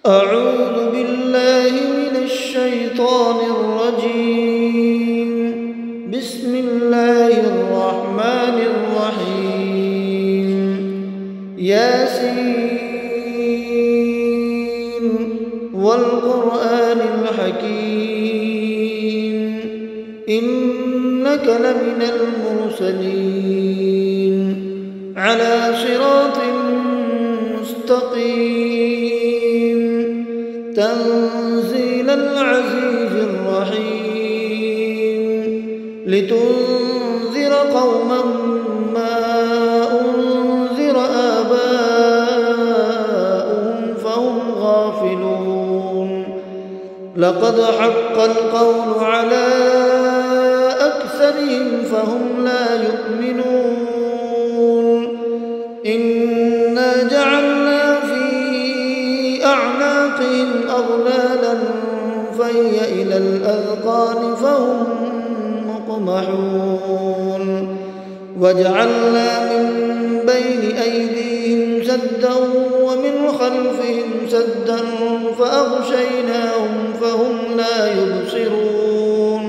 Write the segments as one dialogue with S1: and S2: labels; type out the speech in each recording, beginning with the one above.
S1: أعوذ بالله من الشيطان الرجيم. بسم الله الرحمن الرحيم. ياسين والقرآن الحكيم إنك لمن المرسلين على صراط مستقيم تنزيل العزيز الرحيم لتنذر قوما ما أنذر آباؤهم فهم غافلون. لقد حق القول على أكثرهم فهم لا يؤمنون. إنا جعلنا في أعناقهم أغلالا فهي إلى الأذقان فهم مقمحون. وجعلنا من بين أيديهم سدا ومن خلفهم سدا فأغشيناهم فهم لا يبصرون.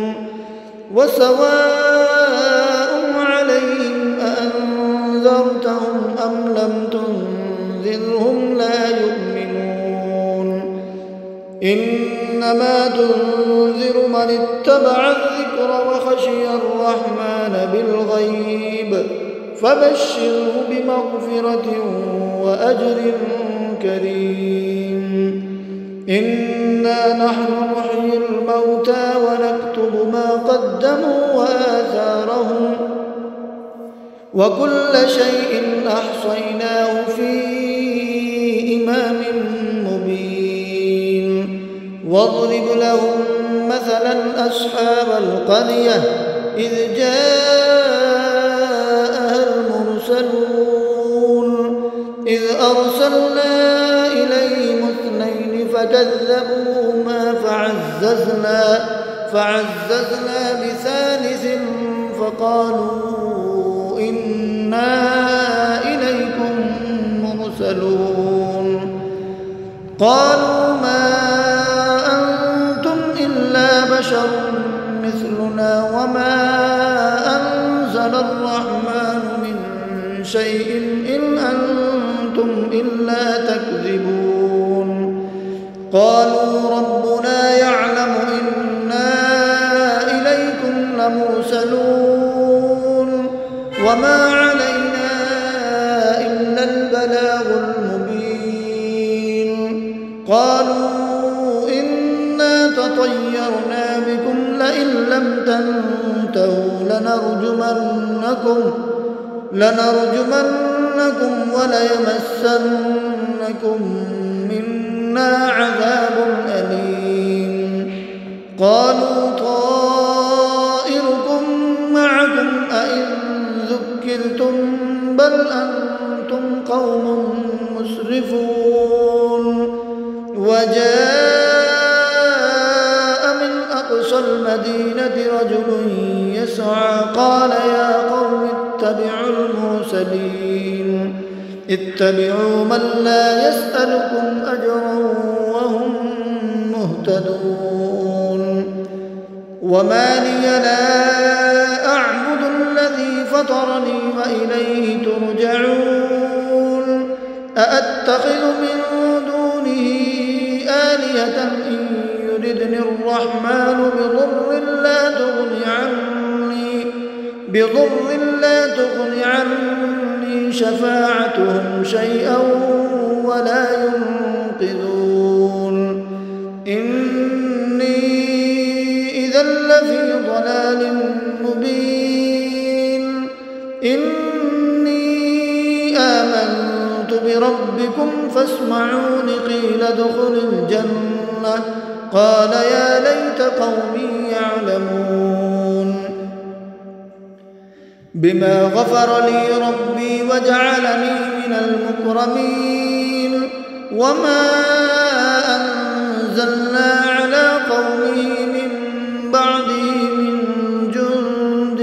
S1: وسواء عليهم أأنذرتهم أم لم تنذرهم لا يؤمنون. إنما تنذر من اتبع الذكر وخشي الرحمن بالغيب فبشره بمغفرة وأجر كريم. إنا نحن نحيي الموتى ونكتب ما قدموا وآثارهم وكل شيء أحصيناه في إمام مبين. واضرب لهم مثلا أصحاب القرية إذ جاءها المرسلون إذ أرسلنا إليهم اثنين فكذبوهما فعززنا بثالث فقالوا إنا إليكم مرسلون. قالوا ما أنتم إلا بشر مثلنا وما أنزل الرحمن من شيء إن أنتم إلا تكذبون. قالوا ربنا يعلم إنا إليكم لمرسلون وما علينا إلا البلاغ المبين. قالوا إنا تطيرنا بكم لئن لم تنتهوا لنرجمنكم وليمسنكم منا عذاب أليم. قالوا طائركم معكم أئن ذكرتم بل أنتم قوم مسرفون. وجاء من أقصى المدينة رجل يسعى قال يا قوم اتبعوا المرسلين اتبعوا من لا يسألكم أجرا وهم مهتدون. وما لي لا أعبد الذي فطرني وإليه ترجعون. أأتخذ من دونه آلهة إن يردني الرحمن بضر لا تغن عني شفاعتهم شيئا ولا ينقذون. إني إذا لفي ضلال مبين. إني آمنت بربكم فاسمعون قيل ادخل الجنة قال يا ليت قومي يعلمون. بما غفر لي ربي وجعلني من المكرمين. وما أنزلنا على قومه من بعده من جند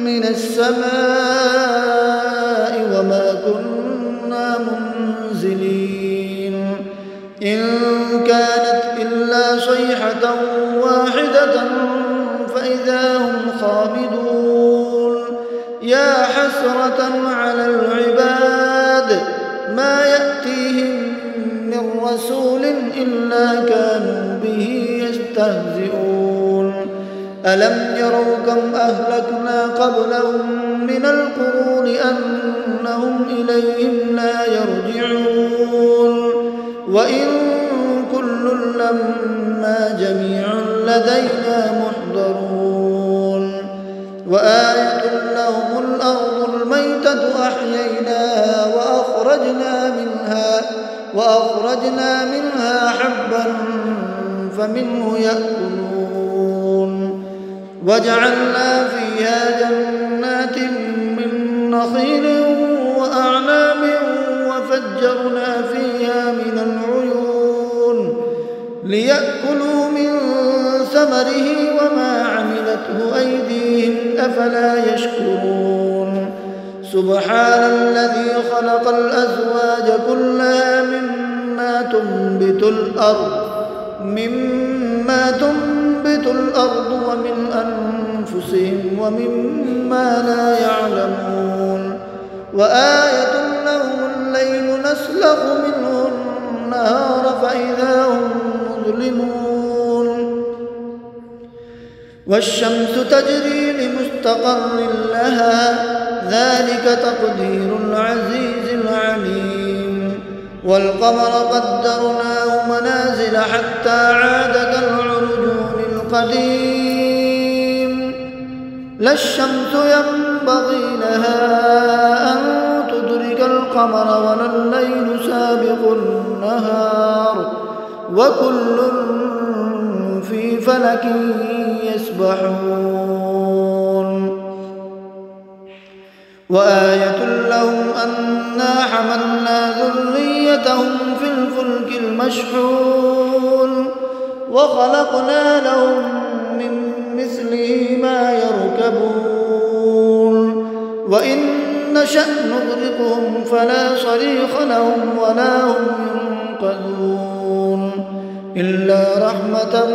S1: من السماء صيحة واحدة فإذا هم خامدون يا حسرة على العباد ما يأتيهم من رسول إلا كانوا به يستهزئون ألم يروا كم أهلكنا قبلهم من القرون أنهم إليهم لا يرجعون وإن كل لما جميع لدينا محضرون وآية لهم الأرض الميتة أحييناها وأخرجنا منها حبا فمنه يأكلون وجعلنا فيها جنات من نخيل وأعناب وفجرنا فيها من العيون ليأكلوا من ثمره وما عملته أيديهم أفلا يشكرون سبحان الذي خلق الأزواج كلها مما تنبت الأرض ومن أنفسهم ومما لا يعلمون وآية لهم الليل نسلخ منه النهار فإذا هم مظلمون والشمس تجري لمستقر لها ذلك تقدير العزيز العليم والقمر قدرناه منازل حتى عاد كالعرجون القديم لا الشمس ينبغي لها أن تدرك القمر ولا الليل سابق النهار وكل في فلك يسبحون وآية لهم أنا حملنا ذريتهم في الفلك المشحون وخلقنا لهم من مثله ما يركبون وإن نشأ نغرقهم فلا صريخ لهم ولا هم ينقذون إلا رحمة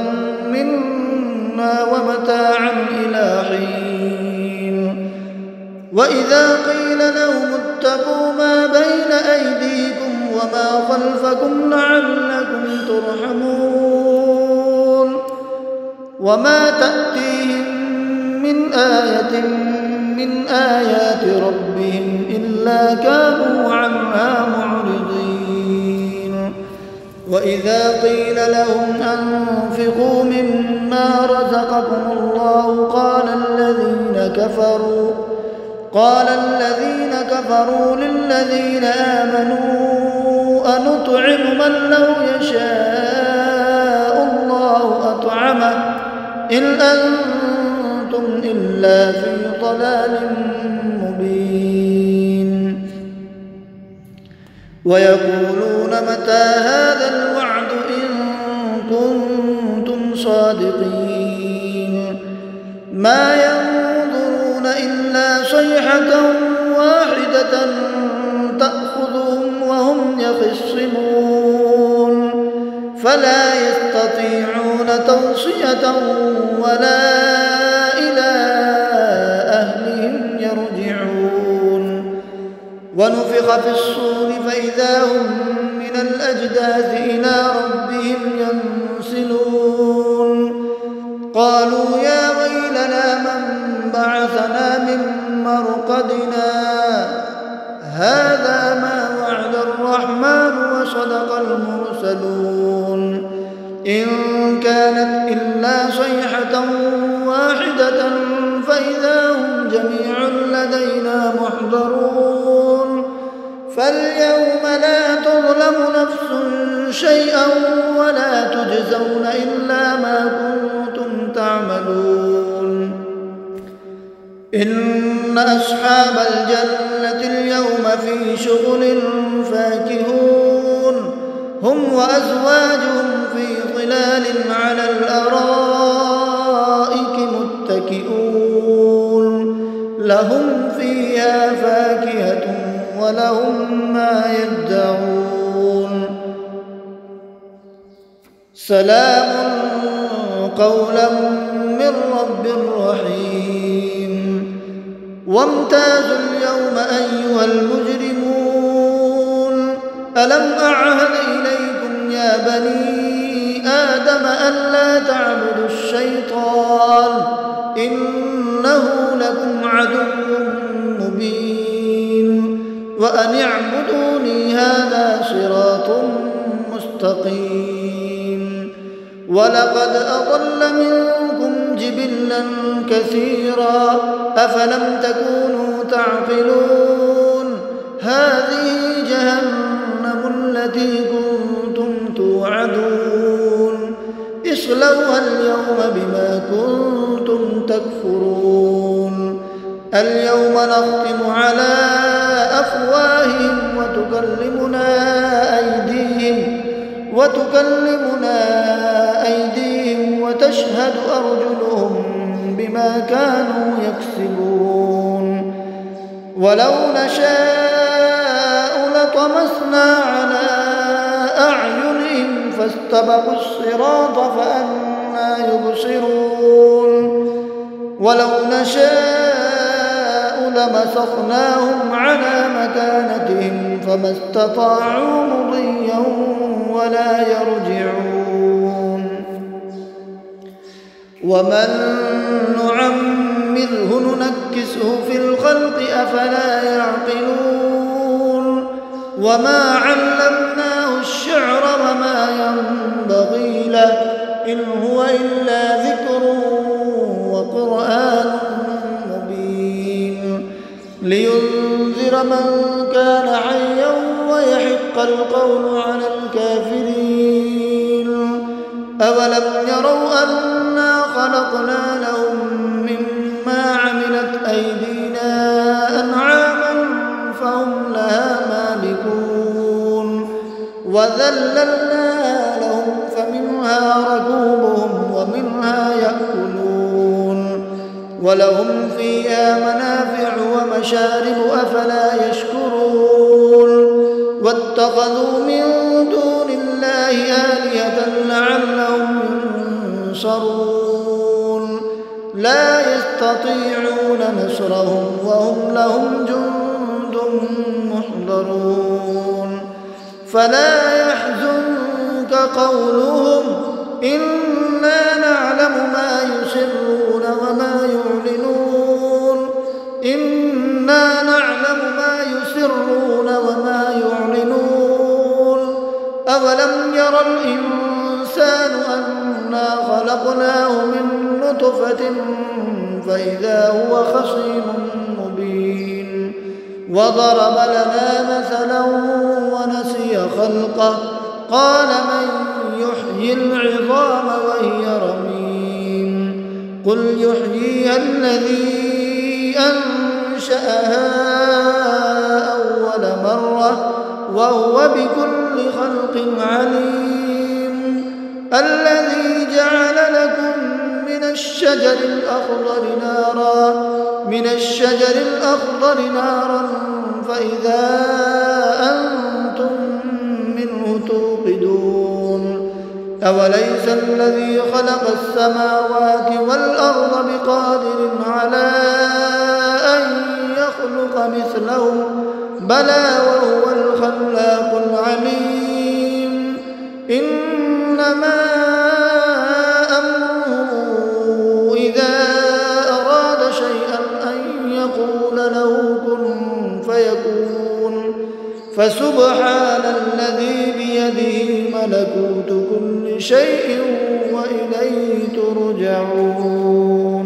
S1: منا ومتاعا إلى حين وإذا قيل لهم اتقوا ما بين أيديكم وما خلفكم لعلكم ترحمون وما تأتيهم من آية من آيات ربهم إلا كانوا عنها معرضين وإذا قيل لهم أنفقوا مما رزقكم الله قال الذين كفروا للذين آمنوا أنطعم من لو يشاء الله أطعمه إن أنتم إلا في ضلال مبين ويقولون متى هذا الوعد إن كنتم صادقين ما ينظرون إلا صيحة واحدة تأخذهم وهم يخصمون فلا يستطيعون توصية ولا إلى أهلهم يرجعون ونفخ في الصور فإذا هم من الأجداث إلى ربهم ينسلون قالوا يا ويلنا من بعثنا من مرقدنا هذا ما وعد الرحمن وصدق المرسلون إن كانت إلا صيحة واحدة فإذا هم جميع لدينا محضرون فاليوم لا تظلم نفس شيئا ولا تجزون إلا ما كنتم تعملون إن أصحاب الجنة اليوم في شغل فاكهون هم وأزواجهم في ظلال على الأرائك متكئون لهم فيها فاكهة ولهم ما يدعون سلام قولا من رب رحيم وامتازوا اليوم أيها المجرمون ألم أعهد إليكم يا بني آدم ألا تعبدوا الشيطان إنه لكم عدو مبين وأن اعبدوني هذا صراط مستقيم ولقد أضل منكم جبلا كثيرا أفلم تكونوا تعقلون هذه جهنم التي كنتم توعدون اصلوها اليوم بما كنتم تكفرون اليوم نختم على أفواههم وتكلمنا أيديهم وتشهد أرجلهم بما كانوا يكسبون ولو نشاء لطمسنا على أعينهم فاستبقوا الصراط فأنى يبصرون ولو نشاء لمسخناهم على مكانتهم فما استطاعوا مضيا ولا يرجعون ومن نعمره ننكسه في الخلق أفلا يعقلون وما علمناه الشعر وما ينبغي له إن هو إلا ذكر وقرآن مبين لينذر من كان حيا ويحق القول على الكافرين أولم يروا أنا خلقنا لهم مما عملت أيدينا أنعاما فهم لها مالكون وذللنا لهم فمنها ركوبهم ومنها يأكلون ولهم فيها منافع ومشارب أفلا يشكرون واتخذوا من دون الله آلهة لعلهم ينصرون لا يستطيعون نصرهم وهم لهم جند محضرون فلا يحزنك قولهم إنا نعلم ما يسرون وما يعلنون إنا نعلم ما يسرون وما يعلنون أولم ير الإنسان أنا خلقناه من نطفة فإذا هو خصيم مبين وضرب لنا مثلا ونسي خلقه قال من يحيي العظام وهي رميم قل يحييها الذي أنشأها أول مرة وهو بكل خلق عليم الذي جعل لكم من الشجر الأخضر نارا فإذا أنتم منه توقدون أوليس الذي خلق السماوات والأرض بقادر على أن يخلق مثلهم بلى وهو الخلاق العليم إنما أمره إذا أراد شيئا أن يقول له كن فيكون فسبحان الذي بيده ملكوت كل شيء وإليه ترجعون